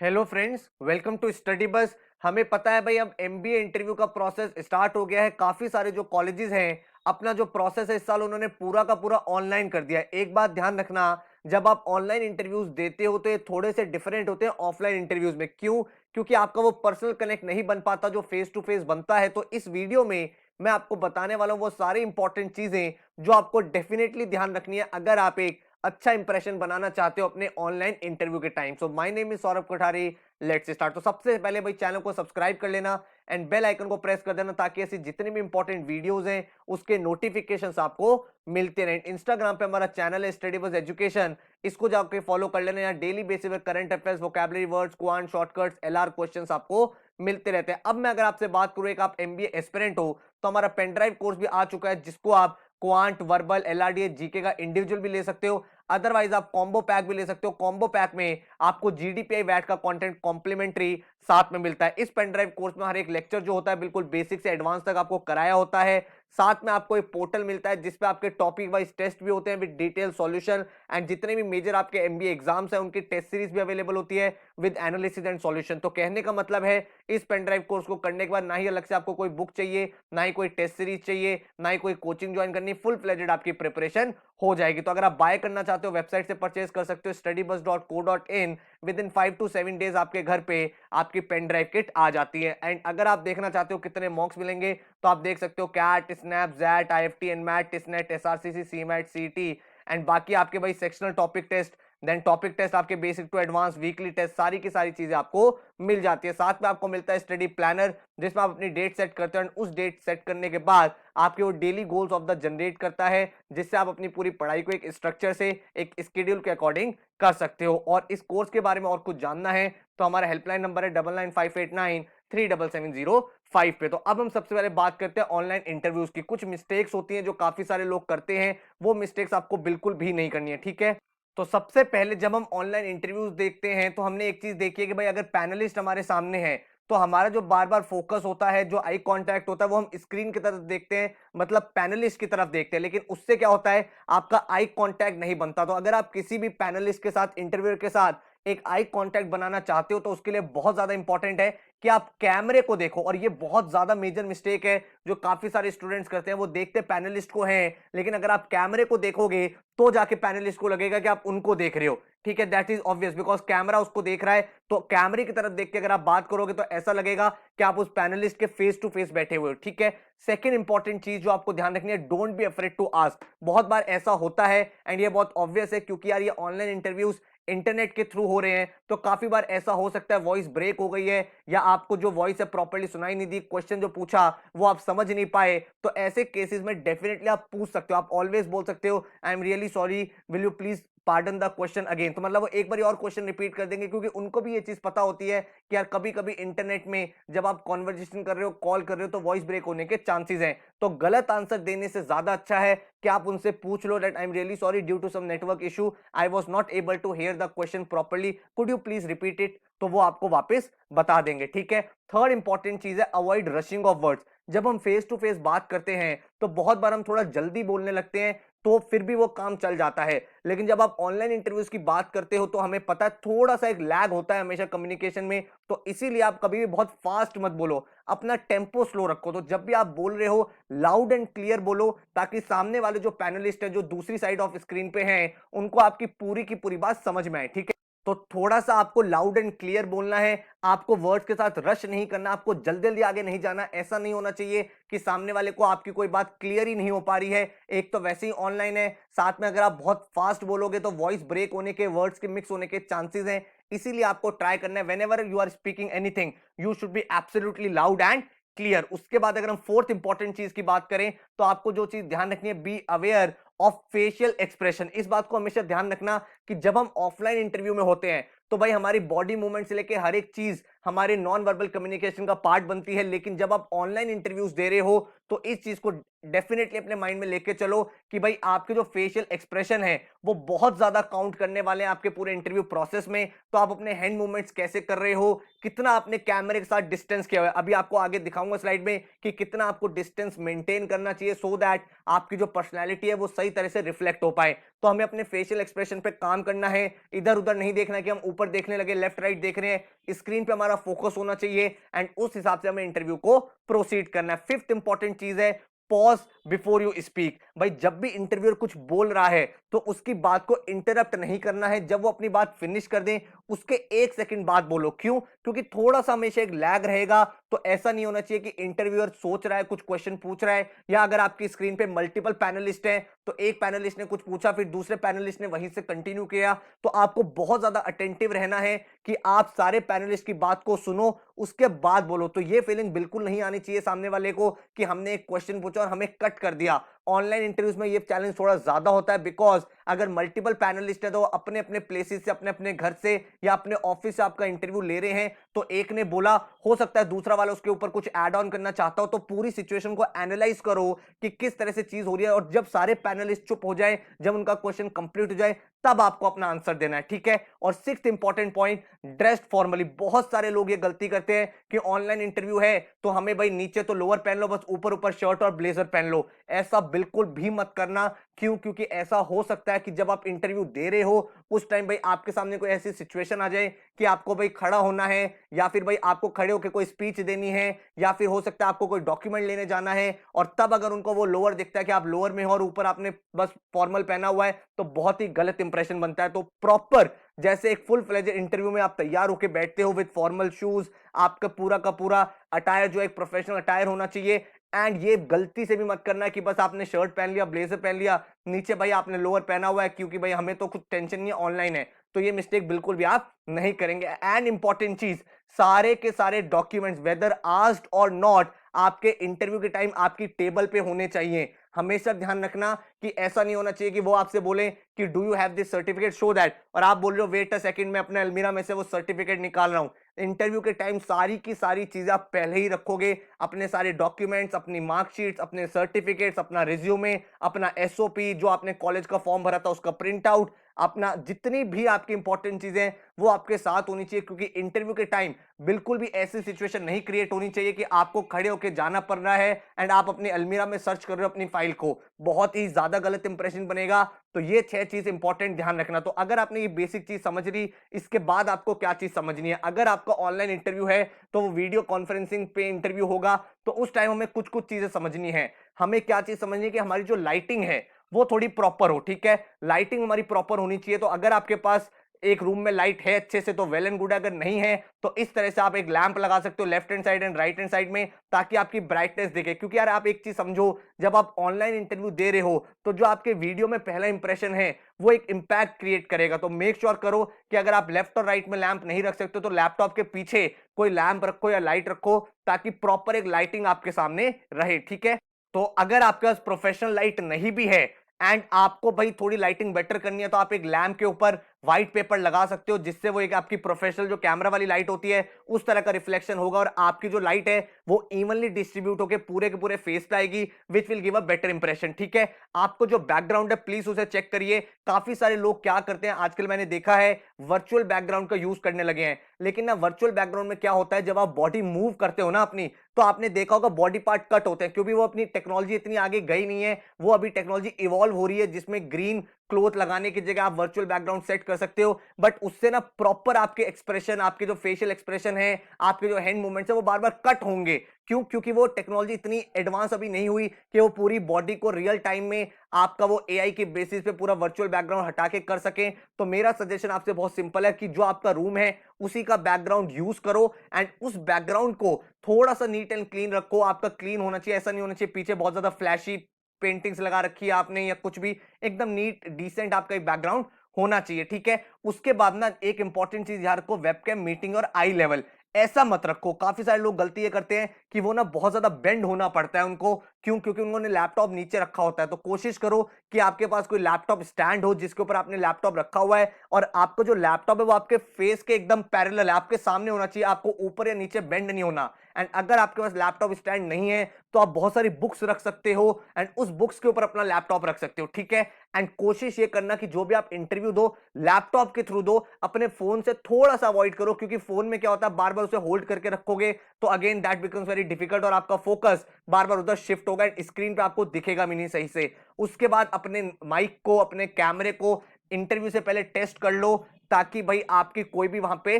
Hello friends, welcome to study bus. हमें पता है भाई, अब एमबीए इंटरव्यू का प्रोसेस स्टार्ट हो गया है। काफी सारे जो कॉलेजेस हैं, अपना जो प्रोसेस है इस साल उन्होंने पूरा का पूरा ऑनलाइन कर दिया है। एक बात ध्यान रखना, जब आप ऑनलाइन इंटरव्यूज देते हो तो ये थोड़े से डिफरेंट होते हैं ऑफलाइन इंटरव्यूज में। क्यों? क्योंकि आपका वो पर्सनल कनेक्ट नहीं बन पाता जो फेस टू फेस बनता है। तो इस वीडियो में मैं आपको बताने वाला हूँ वो सारी इंपॉर्टेंट चीजें जो आपको डेफिनेटली ध्यान रखनी है अगर आप एक अच्छा इंप्रेशन बनाना चाहते हो अपने ऑनलाइन इंटरव्यू के time. So my name is Saurabh Kothari. Let's start. तो सबसे पहले भाई चैनल को सब्सक्राइब कर लेना एंड बेल आइकन को प्रेस कर देना ताकि ऐसी जितनी भी इंपॉर्टेंट वीडियोस हैं उसके नोटिफिकेशंस आपको मिलते रहें। इंस्टाग्राम पे हमारा चैनल है स्टडी बस एजुकेशन, इसको जाके फॉलो कर लेना। यहाँ डेली बेसिस पे current affairs, vocabulary words, quant shortcuts, LR questions आपको मिलते रहते हैं। अब मैं अगर आपसे बात करूं, एक आप एमबीए एस्पिरेंट हो तो हमारा पेनड्राइव कोर्स भी आ चुका है जिसको आप क्वांट, वर्बल, एलआरडीए, जीके का इंडिविजुअल भी ले सकते हो। अदरवाइज आप कॉम्बो पैक भी ले सकते हो। कॉम्बो पैक में आपको जीडीपीआई वैट का कंटेंट कॉम्प्लीमेंट्री साथ में मिलता है। इस पेनड्राइव कोर्स में हर एक लेक्चर जो होता है बिल्कुल बेसिक से एडवांस तक आपको कराया होता है। साथ में आपको एक पोर्टल मिलता है जिसपे आपके टॉपिक वाइज टेस्ट भी होते हैं विद डिटेल सॉल्यूशन एंड जितने भी मेजर आपके एमबीए एग्जाम्स हैं उनकी टेस्ट सीरीज भी अवेलेबल होती है विद एनालिसिस एंड सॉल्यूशन। तो कहने का मतलब है, इस पेनड्राइव कोर्स को करने के बाद ना ही अलग से आपको कोई बुक चाहिए, ना ही कोई टेस्ट सीरीज चाहिए, ना ही कोई कोचिंग ज्वाइन करनी, फुल फ्लेजेड आपकी प्रिपरेशन हो जाएगी। तो अगर आप बाय करना चाहते हो वेबसाइट से परचेज कर सकते हो studybus.co.in। With in 5 to 7 days आपके घर पे आपकी पेन ड्राइव किट आ जाती है। एंड अगर आप देखना चाहते हो कितने मॉक्स मिलेंगे तो आप देख सकते हो CAT, SNAP, XAT, IFT, NMAT, TISSNET, SRCC, CMAT, CT and बाकी आपके भाई sectional topic test, then topic test, आपके basic to advance, weekly test, सारी की सारी चीजें आपको मिल जाती है। साथ में आपको मिलता है स्टडी प्लानर जिसमें आप अपनी डेट सेट करते हो एंड उस डेट सेट करने के बाद आपके वो daily goals of the generate करता है जिससे आप अपनी पूरी पढ़ाई को एक स्ट्रक्चर से, एक स्केड्यूल के अकॉर्डिंग कर सकते हो। और इस कोर्स के बारे में और कुछ जानना है तो हमारा हेल्पलाइन नंबर है 9958937705 पे। तो अब हम सबसे पहले बात करते हैं ऑनलाइन इंटरव्यूज की। कुछ मिस्टेक्स होती हैं जो काफी सारे लोग करते हैं, वो मिस्टेक्स आपको बिल्कुल भी नहीं करनी है, ठीक है। तो सबसे पहले जब हम ऑनलाइन इंटरव्यूज देखते हैं तो हमने एक चीज देखी है कि भाई अगर पैनलिस्ट हमारे सामने है तो हमारा जो बार बार फोकस होता है, जो आई कांटेक्ट होता है, वो हम स्क्रीन की तरफ देखते हैं, मतलब पैनलिस्ट की तरफ देखते हैं। लेकिन उससे क्या होता है, आपका आई कांटेक्ट नहीं बनता। तो अगर आप किसी भी पैनलिस्ट के साथ, इंटरव्यूअर के साथ एक आई कांटेक्ट बनाना चाहते हो तो उसके लिए बहुत ज्यादा इंपॉर्टेंट है कि आप कैमरे को देखो। और ये बहुत ज्यादा मेजर मिस्टेक है जो काफी सारे स्टूडेंट्स करते हैं। वो देखते पैनलिस्ट को हैं, लेकिन अगर आप कैमरे को देखोगे तो जाके पैनलिस्ट को लगेगा कि आप उनको देख रहे हो, ठीक है। That is obvious because camera उसको देख रहा है। तो कैमरे की तरफ देख के अगर आप बात करोगे तो ऐसा लगेगा कि आप उस पैनलिस्ट के फेस टू फेस बैठे हुए हो, ठीक है। सेकंड इंपॉर्टेंट चीज जो आपको ध्यान रखनी है, don't be afraid to ask. बहुत बार ऐसा होता है एंड ये बहुत ऑब्वियस है क्योंकि यार ये ऑनलाइन इंटरव्यूज इंटरनेट के थ्रू हो रहे हैं। तो काफी बार ऐसा हो सकता है वॉइस ब्रेक हो गई है या आपको जो वॉइस है प्रॉपर्ली सुनाई नहीं दी, क्वेश्चन जो पूछा वो आप समझ नहीं पाए। तो ऐसे केसेस में डेफिनेटली आप पूछ सकते हो, आप ऑलवेज बोल सकते हो आई am really sorry, will you please pardon the question again. तो मतलब वो एक बार और क्वेश्चन रिपीट कर देंगे क्योंकि उनको भी ये चीज पता होती है कि यार कभी कभी इंटरनेट में जब आप कॉन्वर्जेशन कर रहे हो, कॉल कर रहे हो, तो वॉइस ब्रेक होने के चांसेस हैं। तो गलत आंसर देने से ज्यादा अच्छा है कि आप उनसे पूछ लो that I am really sorry, due to some network issue I was not able to hear the question properly, could you please repeat it. तो वो आपको वापस बता देंगे, ठीक है। थर्ड इंपॉर्टेंट चीज है अवॉइड रशिंग ऑफ वर्ड्स। जब हम फेस टू फेस बात करते हैं तो बहुत बार हम थोड़ा जल्दी बोलने लगते हैं तो फिर भी वो काम चल जाता है। लेकिन जब आप ऑनलाइन इंटरव्यूज की बात करते हो तो हमें पता है थोड़ा सा एक लैग होता है हमेशा कम्युनिकेशन में। तो इसीलिए आप कभी भी बहुत फास्ट मत बोलो, अपना टेम्पो स्लो रखो। तो जब भी आप बोल रहे हो लाउड एंड क्लियर बोलो ताकि सामने वाले जो पैनलिस्ट है, जो दूसरी साइड ऑफ स्क्रीन पे हैं, उनको आपकी पूरी की पूरी बात समझ में आए, ठीक है। तो थोड़ा सा आपको लाउड एंड क्लियर बोलना है, आपको वर्ड्स के साथ रश नहीं करना, आपको जल्दी जल्दी आगे नहीं जाना। ऐसा नहीं होना चाहिए कि सामने वाले को आपकी कोई बात क्लियर ही नहीं हो पा रही है। एक तो वैसे ही ऑनलाइन है, साथ में अगर आप बहुत फास्ट बोलोगे तो वॉइस ब्रेक होने के, वर्ड्स के मिक्स होने के चांसेस हैं। इसीलिए आपको ट्राई करना है whenever you are speaking anything you should be absolutely loud and clear. उसके बाद अगर हम फोर्थ इंपॉर्टेंट चीज की बात करें तो आपको जो चीज ध्यान रखनी है, be aware of facial expression. इस बात को हमेशा ध्यान रखना कि जब हम ऑफलाइन इंटरव्यू में होते हैं तो भाई हमारी बॉडी मूवमेंट से लेके हर एक चीज हमारे नॉन वर्बल कम्युनिकेशन का पार्ट बनती है। लेकिन जब आप ऑनलाइन इंटरव्यूज दे रहे हो तो इस चीज को डेफिनेटली अपने माइंड में लेके चलो कि भाई आपके जो फेशियल एक्सप्रेशन है वो बहुत ज्यादा काउंट करने वाले हैं आपके पूरे इंटरव्यू प्रोसेस में। तो आप अपने हैंड मूवमेंट्स कैसे कर रहे हो, कितना आपने कैमरे के साथ डिस्टेंस किया हुआ है, अभी आपको आगे दिखाऊंगा स्लाइड में कि कितना आपको डिस्टेंस मेंटेन करना चाहिए सो दैट आपकी जो पर्सनैलिटी है वो सही तरह से रिफ्लेक्ट हो पाए। तो हमें अपने फेशियल एक्सप्रेशन पे काम करना है, इधर उधर नहीं देखना है कि हम ऊपर देखने लगे, लेफ्ट राइट देख रहे हैं, स्क्रीन पे हमारा फोकस होना चाहिए एंड उस हिसाब से हमें इंटरव्यू को प्रोसीड करना है। फिफ्थ इंपॉर्टेंट चीज है पॉज बिफोर यू स्पीक। भाई जब भी इंटरव्यूअर कुछ बोल रहा है तो उसकी बात को इंटरप्ट नहीं करना है, जब वो अपनी बात फिनिश कर दें उसके 1 सेकंड बाद बोलो। क्यों? क्योंकि थोड़ा सा हमेशा एक लैग रहेगा। तो ऐसा नहीं होना चाहिए कि इंटरव्यूअर सोच रहा है, कुछ क्वेश्चन पूछ रहा है, या अगर आपकी स्क्रीन पे मल्टीपल पैनलिस्ट हैं तो एक पैनलिस्ट ने कुछ पूछा फिर दूसरे पैनलिस्ट ने वहीं से कंटिन्यू किया, तो आपको बहुत ज्यादा अटेंटिव रहना है कि आप सारे पैनलिस्ट की बात को सुनो उसके बाद बोलो। तो ये फीलिंग बिल्कुल नहीं आनी चाहिए सामने वाले को कि हमने एक क्वेश्चन पूछा और हमें कट कर दिया। ऑनलाइन इंटरव्यूज में ये चैलेंज थोड़ा ज्यादा होता है, बिकॉज अगर मल्टीपल पैनलिस्ट है तो अपने अपने प्लेसेस से, अपने अपने घर से या अपने ऑफिस से आपका इंटरव्यू ले रहे हैं, तो एक ने बोला, हो सकता है दूसरा वाला उसके ऊपर कुछ ऐड ऑन करना चाहता हो। तो पूरी सिचुएशन को एनालाइज करो कि किस तरह से चीज हो रही है, और जब सारे पैनलिस्ट चुप हो जाए, जब उनका क्वेश्चन कंप्लीट हो जाए, तब आपको अपना आंसर देना है, ठीक है। और sixth important point, dressed formally. बहुत सारे लोग ये गलती करते हैं कि ऑनलाइन इंटरव्यू है तो हमें भाई नीचे तो लोअर पहन लो, बस ऊपर ऊपर शर्ट और ब्लेजर पहन लो। ऐसा बिल्कुल भी मत करना। क्यों? क्योंकि ऐसा हो सकता है कि जब आप इंटरव्यू दे रहे हो उस टाइम भाई आपके सामने कोई ऐसी सिचुएशन आ जाए कि आपको भाई खड़ा होना है, या फिर भाई आपको खड़े होकर कोई स्पीच देनी है, या फिर हो सकता है आपको कोई डॉक्यूमेंट लेने जाना है, और तब अगर उनको वो लोअर दिखता है कि आप लोअर में हो और ऊपर आपने बस फॉर्मल पहना हुआ है, तो बहुत ही गलत इंप्रेशन बनता है। तो प्रॉपर जैसे एक फुल फ्लेज इंटरव्यू में आप तैयार होकर बैठते हो विद फॉर्मल शूज, आपका पूरा का पूरा अटायर जो एक प्रोफेशनल अटायर होना चाहिए। एंड ये गलती से भी मत करना कि बस आपने शर्ट पहन लिया, ब्लेजर पहन लिया, नीचे भाई आपने लोअर पहना हुआ है क्योंकि भाई हमें तो कुछ टेंशन नहीं है, ऑनलाइन है। तो ये मिस्टेक बिल्कुल भी आप नहीं करेंगे। एंड इंपॉर्टेंट चीज, सारे के सारे डॉक्यूमेंट्स वेदर आस्क्ड और नॉट आपके इंटरव्यू के टाइम आपकी टेबल पे होने चाहिए। हमेशा ध्यान रखना कि ऐसा नहीं होना चाहिए कि वो आपसे बोले कि do you have this certificate, show that, और आप बोल रहे हो वेट अ सेकंड, मैं अपने अलमीरा में से वो सर्टिफिकेट निकाल रहा हूं। इंटरव्यू के टाइम सारी की सारी चीजें आप पहले ही रखोगे, अपने सारे डॉक्यूमेंट्स, अपनी मार्कशीट्स, अपने सर्टिफिकेट्स, अपना रिज्यूमे, अपना एसओपी, जो आपने कॉलेज का फॉर्म भरा था उसका प्रिंट आउट, अपना जितनी भी आपकी इंपॉर्टेंट चीजें वो आपके साथ होनी चाहिए। क्योंकि इंटरव्यू के टाइम बिल्कुल भी ऐसी सिचुएशन नहीं क्रिएट होनी चाहिए कि आपको खड़े होकर जाना पड़ रहा है एंड आप अपनी अलमीरा में सर्च कर रहे हो अपनी फाइल को, बहुत ही ज्यादा गलत इंप्रेशन बनेगा। तो ये 6 चीज इंपॉर्टेंट ध्यान रखना। तो अगर आपने ये बेसिक चीज समझ ली, इसके बाद आपको क्या चीज समझनी है। अगर आपका ऑनलाइन इंटरव्यू है तो वो वीडियो कॉन्फ्रेंसिंग पे इंटरव्यू होगा, तो उस टाइम हमें कुछ कुछ चीजें समझनी है। हमें क्या चीज समझनी है कि हमारी जो लाइटिंग है वो थोड़ी प्रॉपर हो, ठीक है। लाइटिंग हमारी प्रॉपर होनी चाहिए। तो अगर आपके पास एक रूम में लाइट है अच्छे से तो वेल एंड गुड है, अगर नहीं है तो इस तरह से आप एक लैंप लगा सकते हो left hand side and right hand side में, ताकि आपकी ब्राइटनेस दिखे। क्योंकि यार आप एक चीज समझो, जब आप ऑनलाइन इंटरव्यू दे रहे हो तो जो आपके वीडियो में पहला इंप्रेशन है वो एक इंपैक्ट क्रिएट करेगा। तो मेक श्योर करो कि अगर आप लेफ्ट और राइट में लैंप नहीं रख सकते तो लैपटॉप के पीछे कोई लैंप रखो या लाइट रखो, ताकि प्रॉपर एक लाइटिंग आपके सामने रहे, ठीक है। तो अगर आपके पास प्रोफेशनल लाइट नहीं भी है एंड आपको भाई थोड़ी लाइटिंग बेटर करनी है, तो आप एक लैंप के ऊपर व्हाइट पेपर लगा सकते हो, जिससे वो एक आपकी प्रोफेशनल जो कैमरा वाली लाइट होती है उस तरह का रिफ्लेक्शन होगा, और आपकी जो लाइट है वो इवनली डिस्ट्रीब्यूट होकर पूरे के पूरे फेस पे आएगी, which will give a better impression, ठीक है। आपको जो बैकग्राउंड है प्लीज उसे चेक करिए। काफी सारे लोग क्या करते हैं आजकल, मैंने देखा है वर्चुअल बैकग्राउंड का यूज करने लगे हैं। लेकिन ना वर्चुअल बैकग्राउंड में क्या होता है, जब आप बॉडी मूव करते हो ना अपनी, तो आपने देखा होगा बॉडी पार्ट कट होते हैं, क्योंकि वो अपनी टेक्नोलॉजी इतनी आगे गई नहीं है। वो अभी टेक्नोलॉजी इवॉल्व हो रही है जिसमें ग्रीन क्लोथ लगाने की जगह आप वर्चुअल बैकग्राउंड सेट कर सकते हो, बट उससे ना प्रॉपर आपके एक्सप्रेशन, आपके जो फेशियल एक्सप्रेशन है, आपके जो हैंड मूवमेंट्स है वो बार बार कट होंगे। क्यों? क्योंकि वो टेक्नोलॉजी इतनी एडवांस अभी नहीं हुई कि वो पूरी बॉडी को रियल टाइम में आपका वो एआई के बेसिस पे पूरा वर्चुअल बैकग्राउंड हटा के कर सके। तो मेरा सजेशन आपसे बहुत सिंपल है कि जो आपका रूम है उसी का बैकग्राउंड यूज करो एंड उस बैकग्राउंड को थोड़ा सा नीट एंड क्लीन रखो। आपका क्लीन होना चाहिए, ऐसा नहीं होना चाहिए पीछे बहुत ज्यादा फ्लैशी पेंटिंग्स लगा रखी है आपने या कुछ भी, एकदम नीट डिसेंट आपका एक बैकग्राउंड होना चाहिए, ठीक है। उसके बाद ना एक इंपॉर्टेंट चीज यार रखो, वेबकैम, मीटिंग और आई लेवल। ऐसा मत रखो, काफी सारे लोग गलती ये करते हैं कि वो ना बहुत ज्यादा बेंड होना पड़ता है उनको। क्यों? क्योंकि उन्होंने लैपटॉप नीचे रखा होता है। तो कोशिश करो कि आपके पास कोई लैपटॉप स्टैंड हो जिसके ऊपर आपने लैपटॉप रखा हुआ है, और आपको जो लैपटॉप है वो आपके फेस के एकदम पैरेलल है, आपके सामने होना चाहिए, आपको ऊपर या नीचे बेंड नहीं होना। एंड अगर आपके पास लैपटॉप स्टैंड नहीं है तो आप बहुत सारी बुक्स रख सकते हो एंड उस बुक्स के ऊपर अपना लैपटॉप रख सकते हो, ठीक है। एंड कोशिश ये करना कि जो भी आप इंटरव्यू दो लैपटॉप के थ्रू दो, अपने फोन से थोड़ा सा अवॉइड करो, क्योंकि फोन में क्या होता है बार बार उसे होल्ड करके रखोगे तो again that becomes very difficult और आपका फोकस बार बार उधर शिफ्ट होगा एंड स्क्रीन पे आपको दिखेगा भी नहीं सही से। उसके बाद अपने माइक को, अपने कैमरे को इंटरव्यू से पहले टेस्ट कर लो, ताकि भाई आपकी कोई भी वहां पे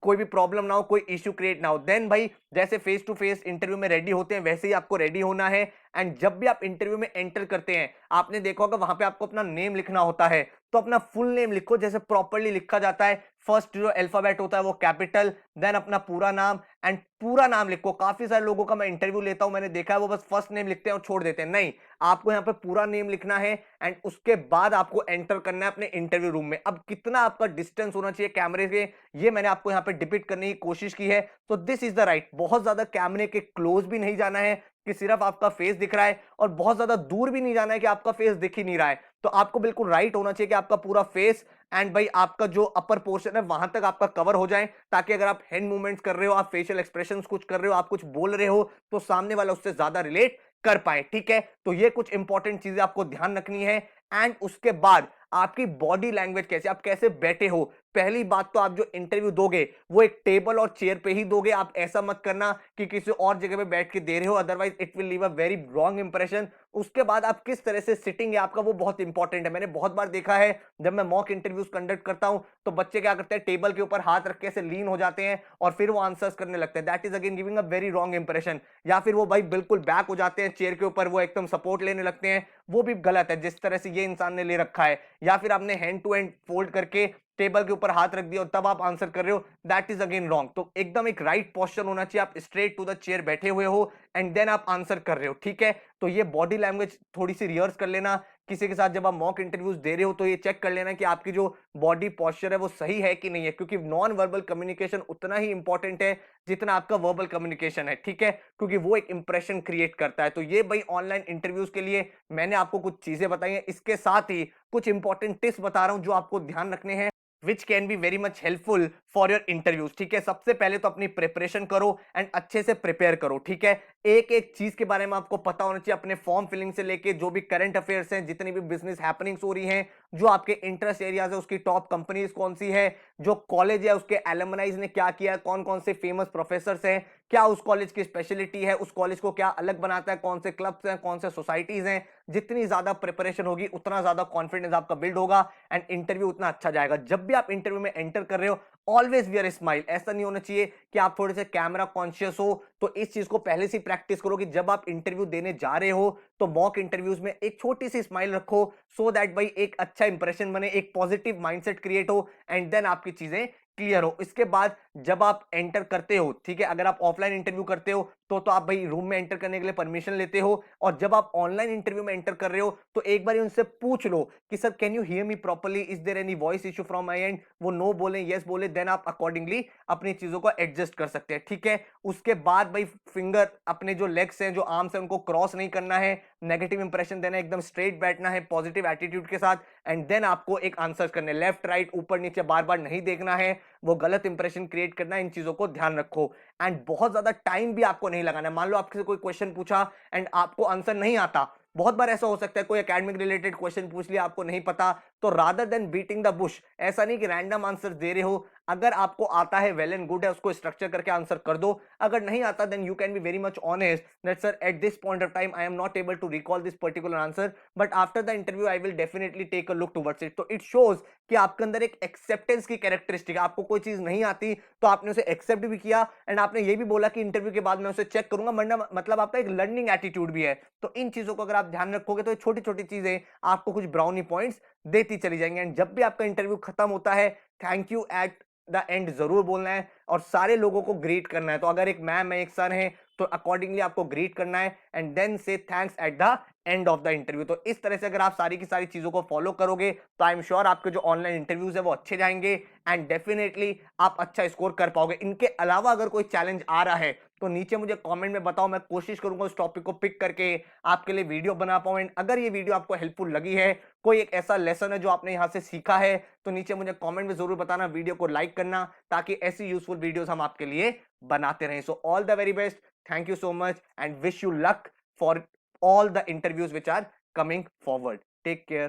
कोई भी प्रॉब्लम ना हो, कोई इश्यू क्रिएट ना हो। देन भाई जैसे फेस टू फेस इंटरव्यू में रेडी होते हैं वैसे ही आपको रेडी होना है। एंड जब भी आप इंटरव्यू में एंटर करते हैं आपने देखा होगा वहां पे आपको अपना नेम लिखना होता है, तो अपना फुल नेम लिखो जैसे प्रॉपरली लिखा जाता है। फर्स्ट जो अल्फाबेट होता है वो कैपिटल, देन अपना पूरा नाम एंड पूरा नाम लिखो। काफी सारे लोगों का मैं इंटरव्यू लेता हूं, मैंने देखा है वो बस फर्स्ट नेम लिखते हैं और छोड़ देते हैं। नहीं, आपको यहाँ पे पूरा नेम लिखना है एंड उसके बाद आपको एंटर करना है अपने इंटरव्यू रूम में। अब कितना आपका डिस्टेंस होना चाहिए कैमरे से ये मैंने आपको यहाँ पे डिपिक्ट करने की कोशिश की है। तो दिस इज द राइट, बहुत ज्यादा कैमरे के क्लोज भी नहीं जाना है कि सिर्फ आपका फेस दिख रहा है, और बहुत ज्यादा दूर भी नहीं जाना है कि आपका फेस दिख ही नहीं रहा है। तो आपको बिल्कुल राइट होना चाहिए कि आपका पूरा फेस एंड भाई आपका जो अपर पोर्शन है वहां तक आपका कवर हो जाए, ताकि अगर आप हैंड मूवमेंट्स कर रहे हो, आप फेशियल एक्सप्रेशंस कुछ कर रहे हो, आप कुछ बोल रहे हो, तो सामने वाला उससे ज्यादा रिलेट कर पाए, ठीक है। तो ये कुछ इंपॉर्टेंट चीजें आपको ध्यान रखनी है। एंड उसके बाद आपकी बॉडी लैंग्वेज कैसे, आप कैसे बैठे हो। पहली बात तो आप जो इंटरव्यू दोगे वो एक टेबल और चेयर पे ही दोगे, आप ऐसा मत करना कि किसी और जगह पे बैठ के दे रहे हो, otherwise it will leave a very wrong impression. उसके बाद आप किस तरह से सिटिंग है आपका वो बहुत इंपॉर्टेंट है। मैंने बहुत बार देखा है जब मैं मॉक इंटरव्यूज कंडक्ट करता हूं तो बच्चे क्या करते हैं, टेबल के ऊपर हाथ रख के ऐसे लीन हो जाते हैं और फिर वो आंसर्स करने लगते हैं। That is again giving a very wrong impression. या फिर वो भाई बिल्कुल बैक हो जाते हैं चेयर के ऊपर, वो एकदम सपोर्ट लेने लगते हैं, वो भी गलत है जिस तरह से ये इंसान ने ले रखा है। या फिर आपने हैंड टू हैंड फोल्ड करके टेबल के ऊपर हाथ रख दिया और तब आप आंसर कर रहे हो, दैट इज अगेन रॉन्ग। तो एकदम एक राइट पोस्चर होना चाहिए, आप स्ट्रेट टू द चेयर बैठे हुए हो एंड देन आप आंसर कर रहे हो, ठीक है। तो ये बॉडी लैंग्वेज थोड़ी सी रिहर्स कर लेना। किसी के साथ जब आप मॉक इंटरव्यूज दे रहे हो तो ये चेक कर लेना कि आपकी जो बॉडी पोस्चर है वो सही है कि नहीं है, क्योंकि नॉन वर्बल कम्युनिकेशन उतना ही इंपॉर्टेंट है जितना आपका वर्बल कम्युनिकेशन है, ठीक है, क्योंकि वो एक इंप्रेशन क्रिएट करता है। तो ये भाई ऑनलाइन इंटरव्यूज के लिए मैंने आपको कुछ चीजें बताई हैं, इसके साथ ही कुछ इंपॉर्टेंट टिप्स बता रहा हूं जो आपको ध्यान रखने हैं, which can be very much helpful for your interviews, ठीक है। सबसे पहले तो अपनी प्रिपरेशन करो एंड अच्छे से प्रिपेयर करो, ठीक है। एक एक चीज के बारे में आपको पता होना चाहिए, अपने फॉर्म फिलिंग से लेके जो भी करंट अफेयर्स हैं, जितनी भी बिजनेस हैपनिंग्स हो रही हैं, जो आपके इंटरेस्ट एरियाज है, उसकी टॉप कंपनीज कौन सी है, जो कॉलेज है उसके एलुमनाइज ने क्या किया, कौन कौन से फेमस प्रोफेसर हैं, क्या उस कॉलेज की स्पेशलिटी है, उस कॉलेज को क्या अलग बनाता है, कौन से क्लब्स हैं, कौन से सोसाइटीज हैं। जितनी ज्यादा प्रिपरेशन होगी उतना ज्यादा कॉन्फिडेंस आपका बिल्ड होगा एंड इंटरव्यू उतना अच्छा जाएगा। जब भी आप इंटरव्यू में एंटर कर रहे हो ऑलवेज वियर स्माइल। ऐसा नहीं होना चाहिए कि आप थोड़े से कैमरा कॉन्शियस हो। तो इस चीज को पहले से प्रैक्टिस करो कि जब आप इंटरव्यू देने जा रहे हो तो मॉक इंटरव्यूज में एक छोटी सी स्माइल रखो, सो दैट भाई एक अच्छा इंप्रेशन बने, एक पॉजिटिव माइंडसेट क्रिएट हो एंड देन आपकी चीजें क्लियर हो। इसके बाद जब आप एंटर करते हो, ठीक है, अगर आप ऑफलाइन इंटरव्यू करते हो तो आप भाई रूम में एंटर करने के लिए परमिशन लेते हो, और जब आप ऑनलाइन इंटरव्यू में एंटर कर रहे हो तो एक बार उनसे पूछ लो कि sir can you hear me properly, is there any voice issue from my end. वो नो बोले यस बोले, देन आप अकॉर्डिंगली अपनी चीजों को एडजस्ट कर सकते हैं, ठीक है। उसके बाद भाई फिंगर, अपने जो लेग्स हैं, जो आर्म्स हैं, उनको क्रॉस नहीं करना है, नेगेटिव इंप्रेशन देना है, एकदम स्ट्रेट बैठना है पॉजिटिव एटीट्यूड के साथ एंड देन आपको एक आंसर करने, लेफ्ट राइट ऊपर नीचे बार बार नहीं देखना है, वो गलत इंप्रेशन क्रिएट करना है। इन चीजों को ध्यान रखो एंड बहुत ज्यादा टाइम भी आपको नहीं लगाना है। मान लो आपसे कोई क्वेश्चन पूछा एंड आपको आंसर नहीं आता, बहुत बार ऐसा हो सकता है कोई एकेडमिक रिलेटेड क्वेश्चन पूछ लिया, आपको नहीं पता, तो rather than beating the Bush, ऐसा नहीं कि रैंडम आंसर दे रहे हो, अगर आपको आता है वेल एंड गुड है, उसको स्ट्रक्चर करके आंसर कर दो। अगर नहीं आता then you can be very much honest that sir at this point of time I am not able to recall this particular answer, but after the interview I will definitely take a look towards it. तो it shows कि आपके अंदर एक acceptance की characteristic है। आपको कोई चीज नहीं आती तो आपने उसे एक्सेप्ट भी किया एंड आपने ये भी बोला कि इंटरव्यू के बाद मैं उसे चेक करूंगा, मतलब आपका एक लर्निंग एटीट्यूड भी है। तो इन चीजों को अगर आप ध्यान रखोगे तो छोटी छोटी चीजें आपको कुछ ब्राउनी पॉइंट्स देती चली जाएंगे। एंड जब भी आपका इंटरव्यू खत्म होता है thank you at the end जरूर बोलना है और सारे लोगों को ग्रीट करना है। तो अगर एक मैम है, एक सर है, तो अकॉर्डिंगली आपको ग्रीट करना है एंड देन से thanks at the end of the interview. तो इस तरह से अगर आप सारी की सारी चीजों को फॉलो करोगे तो आई एम श्योर आपके जो ऑनलाइन इंटरव्यूज है वो अच्छे जाएंगे एंड डेफिनेटली आप अच्छा स्कोर कर पाओगे। इनके अलावा अगर कोई चैलेंज आ रहा है तो नीचे मुझे कमेंट में बताओ, मैं कोशिश करूंगा उस टॉपिक को पिक करके आपके लिए वीडियो बना पाऊं। एंड अगर ये वीडियो आपको हेल्पफुल लगी है, कोई एक ऐसा लेसन है जो आपने यहां से सीखा है, तो नीचे मुझे कमेंट में जरूर बताना, वीडियो को लाइक करना, ताकि ऐसी यूजफुल वीडियोस हम आपके लिए बनाते रहें। So all the very best, thank you so much and wish you luck for all the interviews which are coming forward. Take care.